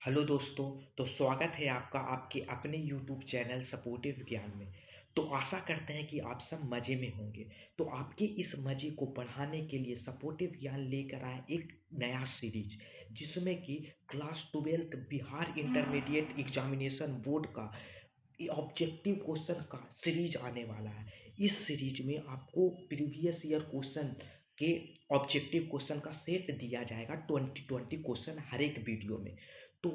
Hello दोस्तों। तो स्वागत है आपका आपके अपने यूट्यूब चैनल सपोर्टिव ज्ञान में। तो आशा करते हैं कि आप सब मज़े में होंगे। तो आपके इस मज़े को बढ़ाने के लिए सपोर्टिव ज्ञान लेकर आए एक नया सीरीज, जिसमें कि class 12th Bihar intermediate examination board का ऑब्जेक्टिव क्वेश्चन का सीरीज आने वाला है। इस सीरीज में आपको प्रीवियस ईयर क्वेश्चन के ऑब्जेक्टिव क्वेश्चन का सेट दिया जाएगा, 2020 क्वेश्चन हर एक वीडियो में। तो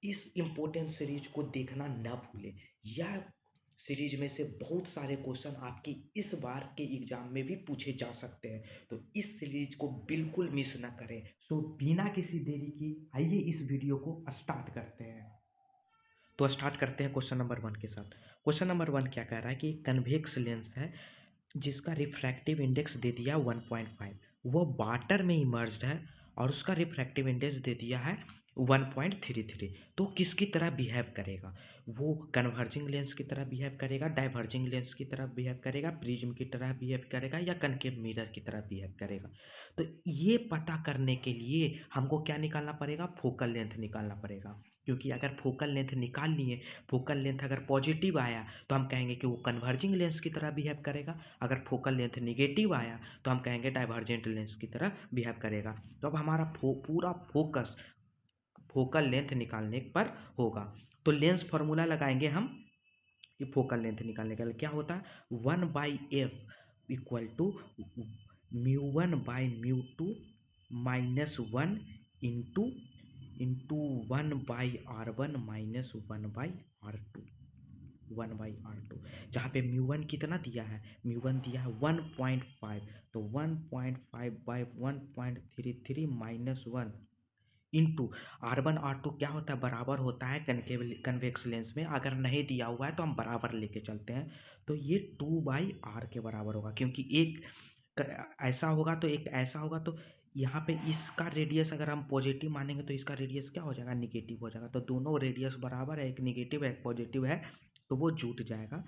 इस इम्पोर्टेंट सीरीज को देखना ना भूलें। यह सीरीज में से बहुत सारे क्वेश्चन आपकी इस बार के एग्जाम में भी पूछे जा सकते हैं, तो इस सीरीज को बिल्कुल मिस ना करें। सो बिना किसी देरी की आइए इस वीडियो को स्टार्ट करते हैं। तो स्टार्ट करते हैं क्वेश्चन नंबर 1 के साथ। क्वेश्चन नंबर 1 क्या कह रहा है कि कन्वेक्स लेंस है जिसका रिफ्रैक्टिव इंडेक्स दे दिया 1.5, वो वाटर में इमर्ज्ड है और उसका रिफ्रैक्टिव इंडेक्स दे दिया है 1.33। तो किसकी तरह बिहेव करेगा? वो कन्वर्जिंग लेंस की तरह बिहेव करेगा, डाइवर्जिंग लेंस की तरह बिहेव करेगा, प्रिज्म की तरह बिहेव करेगा, या कनकेव मिरर की तरह बिहेव करेगा? तो ये पता करने के लिए हमको क्या निकालना पड़ेगा? फोकल लेंथ निकालना पड़ेगा। क्योंकि अगर फोकल लेंथ निकाल लिए, फोकल लेंथ अगर पॉजिटिव आया तो हम कहेंगे कि वो कन्वर्जिंग लेंस की तरह बिहेव करेगा। अगर फोकल लेंथ निगेटिव आया तो हम कहेंगे डाइवर्जेंट लेंस की तरह बिहेव करेगा। तो अब हमारा पूरा फोकस फोकल लेंथ निकालने पर होगा। तो लेंस फार्मूला लगाएंगे हम। ये फोकल लेंथ निकालने के लिए क्या होता है? 1/f equal to μ1/μ2 -1 into into 1/r1 -1/r2, 1/r2। जहाँ पे μ1 कितना दिया है? μ1 दिया है 1.5, तो 1.5/1.33 -1 इंटू R1 R2 क्या होता है? बराबर होता है कन्वेक्स लेंस में। अगर नहीं दिया हुआ है तो हम बराबर लेके चलते हैं। तो ये 2/r के बराबर होगा, क्योंकि एक ऐसा होगा तो एक ऐसा होगा। तो यहाँ पे इसका रेडियस अगर हम पॉजिटिव मानेंगे तो इसका रेडियस क्या हो जाएगा? निगेटिव हो जाएगा। तो दोनों रेडियस बराबर है, एक निगेटिव है एक पॉजिटिव है, तो वो जुट जाएगा।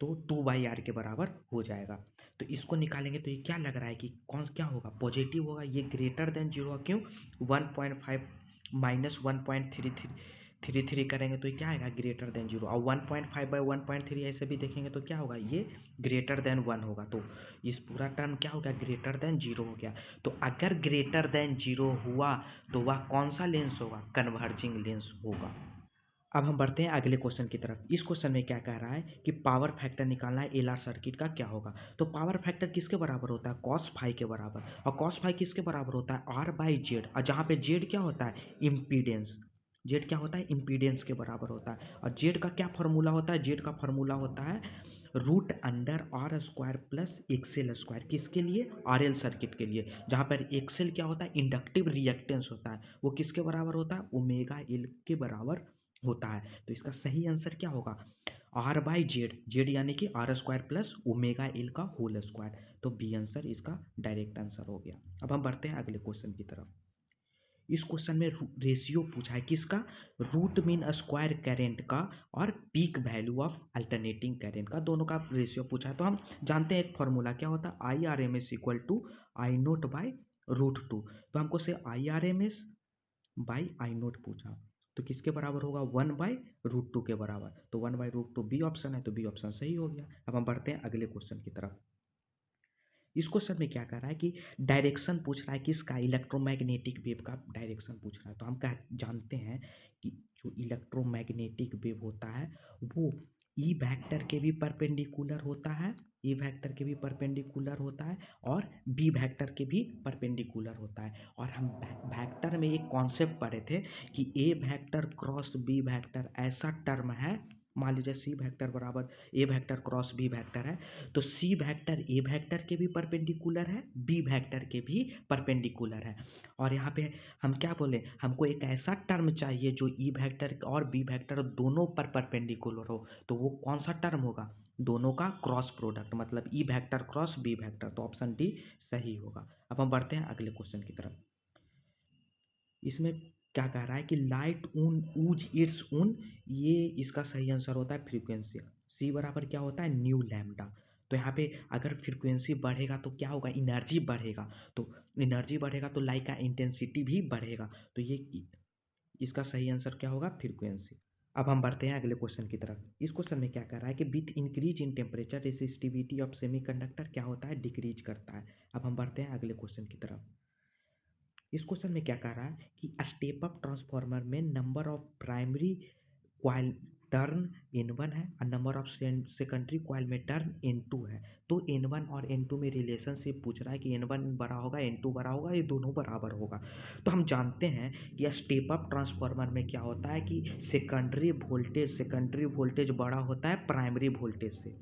तो 2/r के बराबर हो जाएगा। तो इसको निकालेंगे तो ये क्या लग रहा है कि कौन क्या होगा? पॉजिटिव होगा। ये ग्रेटर देन जीरो, क्यों? 1.5 माइनस 1.33 करेंगे तो ये क्या आएगा? Greater than zero. और 1.5/1.3 ऐसे भी देखेंगे तो क्या होगा? ये ग्रेटर देन 1 होगा। तो इस पूरा टर्म क्या हो गया? ग्रेटर देन जीरो हो गया। तो अगर ग्रेटर देन जीरो हुआ तो वह कौन सा लेंस होगा? कन्वर्जिंग लेंस होगा। अब हम बढ़ते हैं अगले क्वेश्चन की तरफ। इस क्वेश्चन में क्या कह रहा है कि पावर फैक्टर निकालना है, एलआर सर्किट का क्या होगा? तो पावर फैक्टर किसके बराबर होता है? कॉस फाई के बराबर। और कॉस फाई किसके बराबर होता है? R/Z। और जहाँ पे जेड क्या होता है? इम्पीडेंस। जेड क्या होता है? इम्पीडेंस के बराबर होता है। और जेड का क्या फॉर्मूला होता है? जेड का फॉर्मूला होता है √R² प्लस एक्सएल स्क्वायर। किसके लिए? RL सर्किट के लिए। जहाँ पर एक्सएल क्या होता है? इंडक्टिव रिएक्टेंस होता है। वो किसके बराबर होता है? ओमेगा एल के बराबर होता है। तो इसका सही आंसर क्या होगा? R/Z। जेड यानी कि R² प्लस ओमेगा एल का होल स्क्वायर। तो बी आंसर इसका डायरेक्ट आंसर हो गया। अब हम बढ़ते हैं अगले क्वेश्चन की तरफ। इस क्वेश्चन में रेशियो पूछा है किसका? रूट मीन स्क्वायर करेंट का और peak value of alternating current का, दोनों का रेशियो पूछा है। तो हम जानते हैं एक फॉर्मूला क्या होता है? IRMS equal to I0/√2। तो हमको से IRMS/I0 पूछा, तो किसके बराबर होगा? 1/√2 के बराबर। तो 1/√2 बी ऑप्शन है, तो बी ऑप्शन सही हो गया। अब हम बढ़ते हैं अगले क्वेश्चन की तरफ। इस क्वेश्चन में क्या कर रहा है कि डायरेक्शन पूछ रहा है किसका? इलेक्ट्रोमैग्नेटिक वेव का डायरेक्शन पूछ रहा है। तो हम क्या जानते हैं कि जो इलेक्ट्रोमैग्नेटिक वेव होता है वो ई वेक्टर के भी परपेंडिकुलर होता है, ई वेक्टर के भी परपेंडिकुलर होता है, और बी वेक्टर के भी परपेंडिकुलर होता है। और हम वेक्टर में एक कॉन्सेप्ट पढ़े थे कि ए वेक्टर क्रॉस बी वेक्टर ऐसा टर्म है। मान लीजिए सी वेक्टर बराबर ए वेक्टर क्रॉस बी वेक्टर है, तो सी वेक्टर ए वेक्टर के भी परपेंडिकुलर है, बी वेक्टर के भी परपेंडिकुलर है। और यहाँ पे हम क्या बोले? हमको एक ऐसा टर्म चाहिए जो ई वेक्टर और बी वेक्टर दोनों पर परपेंडिकुलर हो। तो वो कौन सा टर्म होगा? दोनों का क्रॉस प्रोडक्ट, मतलब E vector cross B vector. तो ऑप्शन डी सही होगा। अब हम बढ़ते हैं अगले क्वेश्चन की तरफ। इसमें क्या कह रहा है कि लाइट ऊन ऊज इट्स ऊन, ये इसका सही आंसर होता है फ्रीक्वेंसी। सी बराबर क्या होता है? New lambda. तो यहाँ पे अगर फ्रीक्वेंसी बढ़ेगा तो क्या होगा? एनर्जी बढ़ेगा। तो एनर्जी बढ़ेगा तो लाइट का इंटेंसिटी भी बढ़ेगा। तो ये इसका सही आंसर क्या होगा? फ्रीक्वेंसी। अब हम बढ़ते हैं अगले क्वेश्चन की तरफ। इस क्वेश्चन में क्या कर रहा है कि with increase in temperature resistivity of semiconductor क्या होता है? डिक्रीज करता है। अब हम बढ़ते हैं अगले क्वेश्चन की तरफ। इस क्वेश्चन में क्या कह रहा है कि स्टेप अप ट्रांसफार्मर में number of primary coil turn N1 है और नंबर ऑफ सेकेंडरी क्वाइल में टर्न N2 है। तो N1 और N2 में रिलेशनशिप पूछ रहा है कि N1 बड़ा होगा N2 बड़ा होगा, ये दोनों बराबर होगा। तो हम जानते हैं कि स्टेप अप ट्रांसफार्मर में क्या होता है कि सेकेंडरी वोल्टेज बड़ा होता है प्राइमरी वोल्टेज से।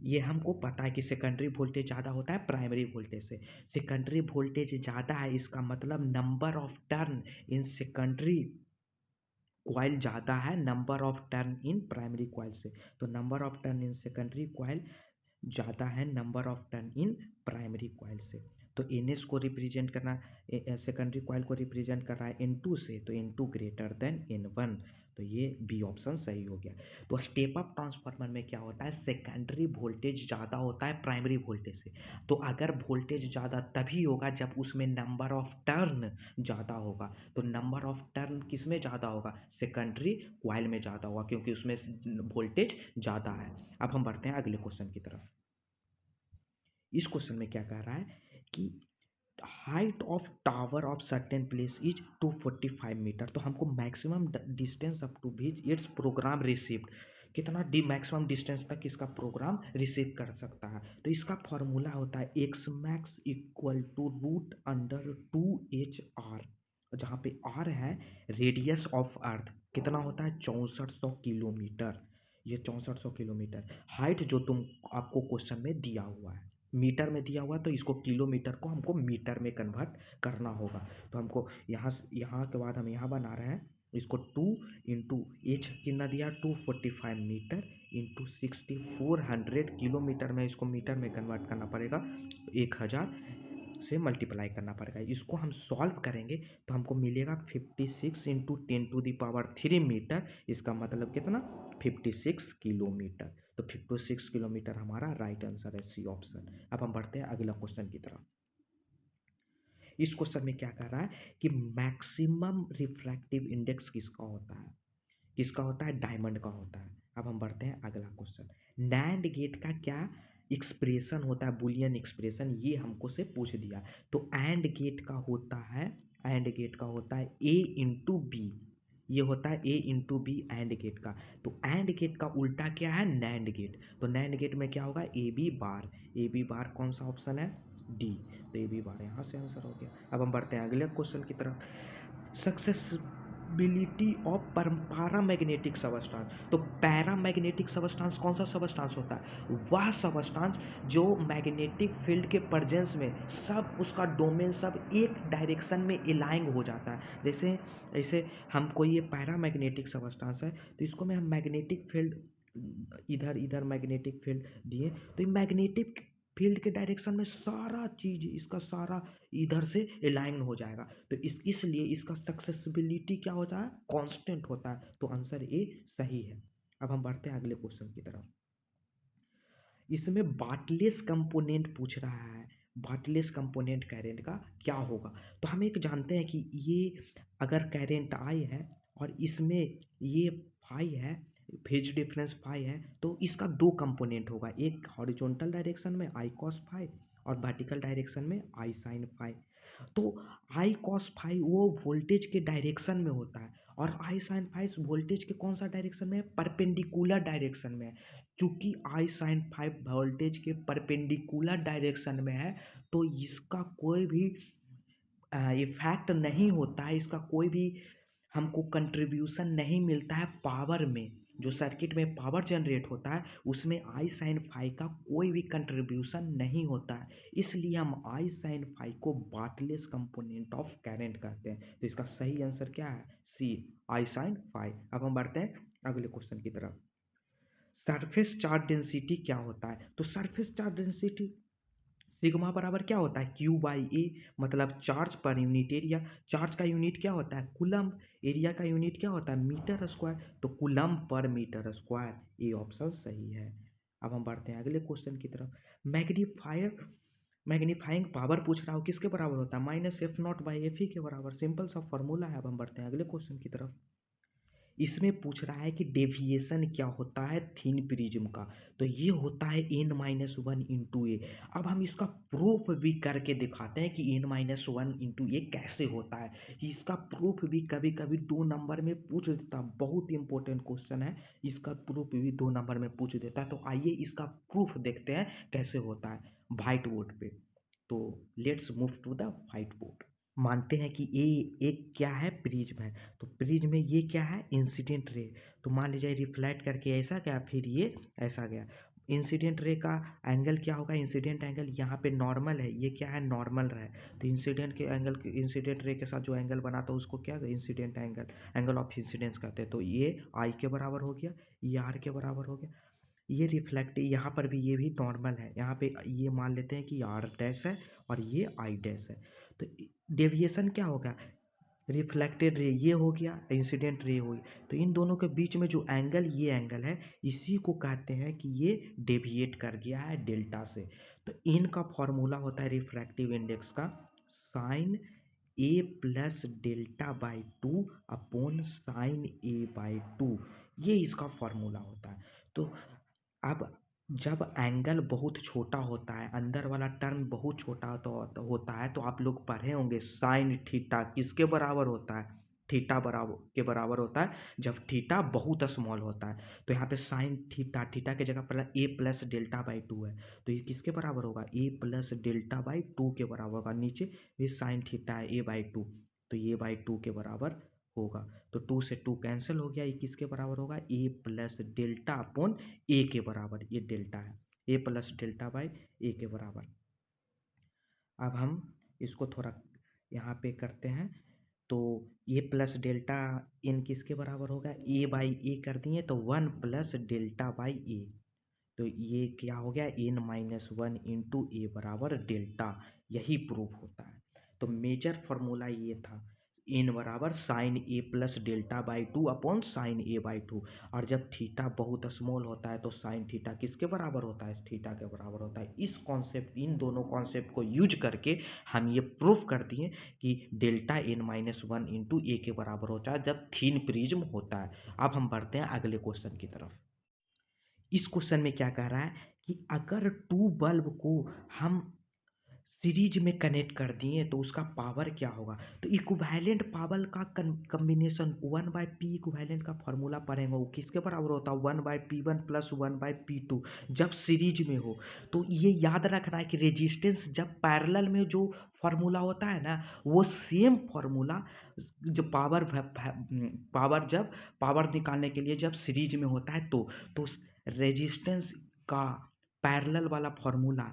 ये हमको पता है कि सेकेंडरी वोल्टेज ज़्यादा होता है प्राइमरी वोल्टेज से। सेकेंडरी वोल्टेज ज़्यादा है, इसका मतलब number of turn in secondary coil ज़्यादा है number of turn in primary coil से। तो number of turn in secondary coil ज़्यादा है number of turn in primary coil से। तो NS को रिप्रेजेंट करना, सेकेंडरी क्वाइल को रिप्रेजेंट कर रहा है N2 से, तो N2 ग्रेटर देन N1। तो ये बी ऑप्शन सही हो गया। तो स्टेप अप ट्रांसफार्मर में क्या होता है? सेकेंडरी वोल्टेज ज़्यादा होता है प्राइमरी वोल्टेज से। तो अगर वोल्टेज ज़्यादा तभी होगा जब उसमें नंबर ऑफ टर्न ज़्यादा होगा। तो नंबर ऑफ टर्न किस में ज़्यादा होगा? सेकेंडरी क्वाइल में ज़्यादा होगा, क्योंकि उसमें वोल्टेज ज़्यादा है। अब हम बढ़ते हैं अगले क्वेश्चन की तरफ। इस क्वेश्चन में क्या कह रहा है कि height of tower of certain place is 245 metre. तो हमको maximum distance up to which its programme received, कितना मैक्सिमम डिस्टेंस तक इसका प्रोग्राम रिसीव कर सकता है। तो इसका फॉर्मूला होता है X max equal to root under 2HR, जहाँ पे R है रेडियस ऑफ अर्थ, कितना होता है? 6400 किलोमीटर। ये 6400 किलोमीटर हाइट जो आपको क्वेश्चन में दिया हुआ है, मीटर में दिया हुआ, तो इसको किलोमीटर को हमको मीटर में कन्वर्ट करना होगा। तो हमको यहाँ के बाद हम यहाँ बना रहे हैं इसको 2 इंटू एच कितना दिया? 245 मीटर इंटू 6400 किलोमीटर में इसको मीटर में कन्वर्ट करना पड़ेगा, 1000 से मल्टीप्लाई करना पड़ेगा। इसको हम सॉल्व करेंगे तो हमको मिलेगा 56 इंटू 10⁻³ मीटर। इसका मतलब कितना? 56 किलोमीटर। तो 56 किलोमीटर हमारा राइट आंसर है, सी ऑप्शन। अब हम बढ़ते हैं अगला क्वेश्चन की तरफ। इस क्वेश्चन में क्या कर रहा है कि मैक्सिमम रिफ्रैक्टिव इंडेक्स किसका होता है? किसका होता है? डायमंड का होता है। अब हम बढ़ते हैं अगला क्वेश्चन। नैंड गेट का क्या एक्सप्रेशन होता है? बुलियन एक्सप्रेशन, ये हमको से पूछ दिया। तो एंड गेट का होता है, एंड गेट का होता है A इंटू बी। ये होता है A into B and gate का। तो एंड गेट का उल्टा क्या है? NAND gate. तो नैंड गेट में क्या होगा? AB बार। AB बार कौन सा ऑप्शन है? D। तो AB बार यहाँ से आंसर हो गया। अब हम बढ़ते हैं अगले क्वेश्चन की तरफ। Susceptibility of paramagnetic substance. तो पैरामैग्नेटिक सबस्टांस कौन सा सबस्टांस होता है? वह सबस्टांस जो मैग्नेटिक फील्ड के प्रेजेंस में सब उसका डोमेन सब एक डायरेक्शन में अलाइन हो जाता है। जैसे ऐसे हम कोई ये पैरामैग्नेटिक सबस्टांस है, तो इसको में हम मैग्नेटिक फील्ड इधर इधर मैग्नेटिक फील्ड दिए, तो ये मैग्नेटिक फील्ड के डायरेक्शन में सारा चीज इसका सारा इधर से अलाइन हो जाएगा। तो इसलिए इसका सक्सेसिबिलिटी क्या होता है? कांस्टेंट होता है। तो आंसर ए सही है। अब हम बढ़ते हैं अगले क्वेश्चन की तरफ। इसमें बार्टलेस कंपोनेंट पूछ रहा है। बार्टलेस कंपोनेंट कैरेंट का क्या होगा? तो हम एक जानते हैं कि ये अगर कैरेंट आई है और इसमें ये फाई है, फेज डिफरेंस फाई है, तो इसका दो कंपोनेंट होगा, एक हॉरिजॉन्टल डायरेक्शन में आई कॉस फाई और वर्टिकल डायरेक्शन में आई साइन फाई। तो आई कॉस फाई वो वोल्टेज के डायरेक्शन में होता है और आई साइन फाई वोल्टेज के कौन सा डायरेक्शन में है? परपेंडिकुलर डायरेक्शन में है। चूंकि आई साइन फाइव वोल्टेज के परपेंडिकुलर डायरेक्शन में है, तो इसका कोई भी इफेक्ट नहीं होता है, इसका कोई भी हमको कंट्रीब्यूशन नहीं मिलता है पावर में। जो सर्किट में पावर जनरेट होता है उसमें आई साइन फाई का कोई भी कंट्रीब्यूशन नहीं होता है। इसलिए हम आई साइन फाई को बार्टलेस कंपोनेंट ऑफ करंट कहते हैं। तो इसका सही आंसर क्या है? सी, आई साइन फाई। अब हम बढ़ते हैं अगले क्वेश्चन की तरफ। सरफेस चार्ज डेंसिटी क्या होता है? तो सरफेस चार्ज डेंसिटी सिग्मा बराबर क्या होता है? Q/A, मतलब charge per unit area. Charge का यूनिट क्या होता है? कूलम्ब। एरिया का यूनिट क्या होता है? Metre square. तो कूलम्ब पर मीटर स्क्वायर, ये ऑप्शन सही है। अब हम बढ़ते हैं अगले क्वेश्चन की तरफ। मैग्नीफायर मैग्नीफाइंग पावर पूछ रहा हो किसके बराबर होता है, minus F naught by F ही के बराबर, सिंपल सा फॉर्मूला है। अब हम बढ़ते हैं अगले क्वेश्चन की तरफ। इसमें पूछ रहा है कि डेविएशन क्या होता है थिन प्रिज्म का, तो ये होता है n-1 इंटू ए। अब हम इसका प्रूफ भी करके दिखाते हैं कि n-1 इंटू ए कैसे होता है। इसका प्रूफ भी कभी कभी 2 नंबर में पूछ देता, बहुत इंपॉर्टेंट क्वेश्चन है, इसका प्रूफ भी 2 नंबर में पूछ देता है। तो आइए इसका प्रूफ देखते हैं कैसे होता है व्हाइट बोर्ड पे। तो let's move to the whiteboard. मानते हैं कि ये एक क्या है, प्रिज्म है। तो प्रिज्म में ये क्या है, इंसिडेंट रे। तो मान लीजिए रिफ्लेक्ट करके ऐसा गया, फिर ये ऐसा गया। इंसिडेंट रे का एंगल क्या होगा, इंसिडेंट एंगल यहाँ पे नॉर्मल है, ये क्या है, नॉर्मल रहा है। तो इंसिडेंट के एंगल, इंसिडेंट रे के साथ जो एंगल बना था उसको क्या, incident angle, angle of incidence कहते हैं। तो ये आई के बराबर हो गया, ये आर के बराबर हो गया। ये रिफ्लेक्ट यहाँ पर भी, ये भी नॉर्मल है, यहाँ पे ये मान लेते हैं कि आर डैश है और ये आई डैश है। तो डेविएशन क्या होगा, रिफ्लेक्टेड रे ये हो गया, इंसिडेंट रे हो गया। तो इन दोनों के बीच में जो एंगल, ये एंगल है, इसी को कहते हैं कि ये डेविएट कर गया है डेल्टा से। तो इनका फॉर्मूला होता है रिफ्रैक्टिव इंडेक्स का, sine A plus delta by 2 upon sine A by 2, ये इसका फॉर्मूला होता है। तो अब जब एंगल बहुत छोटा होता है, अंदर वाला टर्म बहुत छोटा होता है, तो आप लोग पढ़े होंगे साइन थीटा किसके बराबर होता है, थीटा बराबर के बराबर होता है जब थीटा बहुत स्मॉल होता है। तो यहाँ पे साइन थीटा, थीटा की जगह पर ए प्लस डेल्टा बाई 2 है, तो ये किसके बराबर होगा, ए प्लस डेल्टा बाई 2 के बराबर होगा। नीचे ये साइन थीटा है ए बाई 2, तो ये बाई 2 के बराबर होगा। तो 2 से 2 कैंसिल हो गया, ये किसके बराबर होगा, ए प्लस डेल्टा अपॉन ए के बराबर, ये डेल्टा है, ए प्लस डेल्टा बाई ए के बराबर। अब हम इसको थोड़ा यहाँ पे करते हैं। तो ए प्लस डेल्टा इन किसके बराबर होगा, ए बाई ए कर दिए तो 1 प्लस डेल्टा बाई ए। तो ये क्या हो गया, n-1 इंटू ए बराबर डेल्टा, यही प्रूफ होता है। तो मेजर फॉर्मूला ये था, n बराबर sine A plus delta by 2 upon sine A by 2। और जब थीटा बहुत स्मॉल होता है तो साइन थीटा किसके बराबर होता है, थीटा के बराबर होता है। इस कॉन्सेप्ट, इन दोनों कॉन्सेप्ट को यूज करके हम ये प्रूफ कर दिए कि डेल्टा n-1 इंटू ए के बराबर होता है जब थीन प्रिज्म होता है। अब हम बढ़ते हैं अगले क्वेश्चन की तरफ। इस क्वेश्चन में क्या कह रहा है कि अगर 2 बल्ब को हम सीरीज में कनेक्ट कर दिए तो उसका पावर क्या होगा। तो इक्विवेलेंट पावर का कम्बिनेशन 1/p इक्विवेलेंट का फॉर्मूला पढ़ेंगे, वो किसके बराबर होता है, 1/p1 प्लस 1/p2 जब सीरीज में हो। तो ये याद रखना है कि रेजिस्टेंस जब पैरेलल में जो फॉर्मूला होता है ना, वो सेम फॉर्मूला जो पावर जब पावर निकालने के लिए जब सीरीज में होता है तो रेजिस्टेंस का पैरेलल वाला फॉर्मूला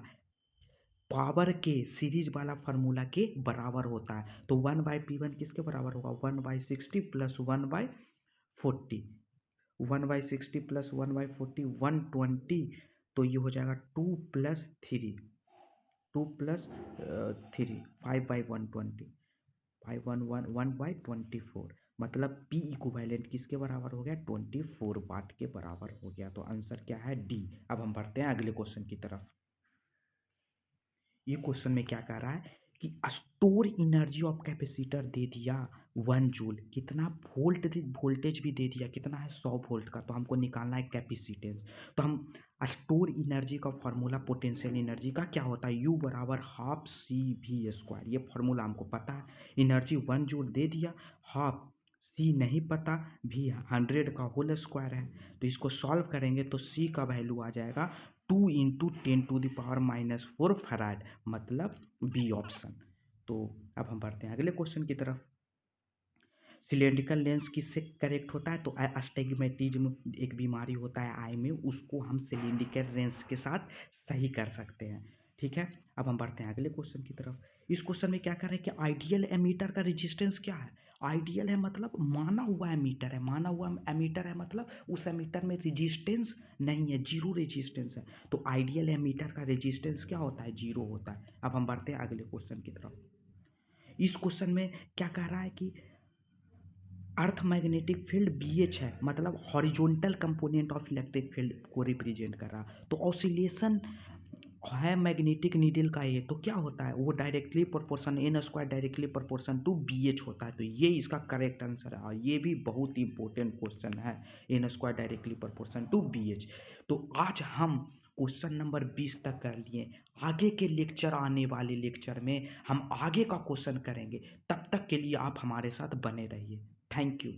पावर के सीरीज वाला फार्मूला के बराबर होता है। तो 1/p1 किसके बराबर होगा, 1/60 प्लस 1/40, 1/60 प्लस 1/40 120। तो ये हो जाएगा 2 प्लस 3, 2 प्लस 3 5/120, 1/24, मतलब P इक्विवेलेंट किसके बराबर हो गया, 24 वाट के बराबर हो गया। तो आंसर क्या है, डी। अब हम बढ़ते हैं अगले क्वेश्चन की तरफ। ये क्वेश्चन में क्या कह रहा है कि स्टोर एनर्जी ऑफ कैपेसिटर दे दिया 1 जूल, कितना वोल्टेज भी दे दिया, कितना है 100 वोल्ट का। तो हमको निकालना है कैपेसिटेंस। तो हम स्टोर एनर्जी का फॉर्मूला पोटेंशियल एनर्जी का क्या होता है, U बराबर हाफ सी वी स्क्वायर, ये फॉर्मूला हमको पता है। एनर्जी 1 जूल दे दिया, हाफ सी नहीं पता, भी 100 का होल स्क्वायर है। तो इसको सॉल्व करेंगे तो सी का वैल्यू आ जाएगा 2 इंटू 10⁻⁻4 फैराड, मतलब बी ऑप्शन। तो अब हम बढ़ते हैं अगले क्वेश्चन की तरफ। सिलेंड्रिकल लेंस किससे करेक्ट होता है, तो अस्टिग्मेटिज्म एक बीमारी होता है आई में, उसको हम सिलेंड्रिकल लेंस के साथ सही कर सकते हैं। ठीक है, अब हम बढ़ते हैं अगले क्वेश्चन की तरफ। इस क्वेश्चन में क्या कर रहे हैं कि आइडियल एमीटर का रेजिस्टेंस क्या है। आइडियल है मतलब माना हुआ एमीटर है, माना हुआ एमीटर है मतलब उस एमीटर में रेजिस्टेंस नहीं है, जीरो रेजिस्टेंस है। तो आइडियल एमीटर का रेजिस्टेंस क्या होता है, जीरो होता है। अब हम बढ़ते हैं अगले क्वेश्चन की तरफ। इस क्वेश्चन में क्या कह रहा है कि अर्थ मैग्नेटिक फील्ड BH है, मतलब horizontal component of electric field को रिप्रेजेंट कर रहा। तो ऑसिलेशन है मैग्नेटिक नीडल का ये, तो क्या होता है वो directly proportion N square directly proportion to B H होता है। तो ये इसका करेक्ट आंसर है और ये भी बहुत ही इंपॉर्टेंट क्वेश्चन है, N square directly proportion to B H. तो आज हम क्वेश्चन नंबर 20 तक कर लिए। आगे के लेक्चर, आने वाले लेक्चर में हम आगे का क्वेश्चन करेंगे। तब तक के लिए आप हमारे साथ बने रहिए। Thank you.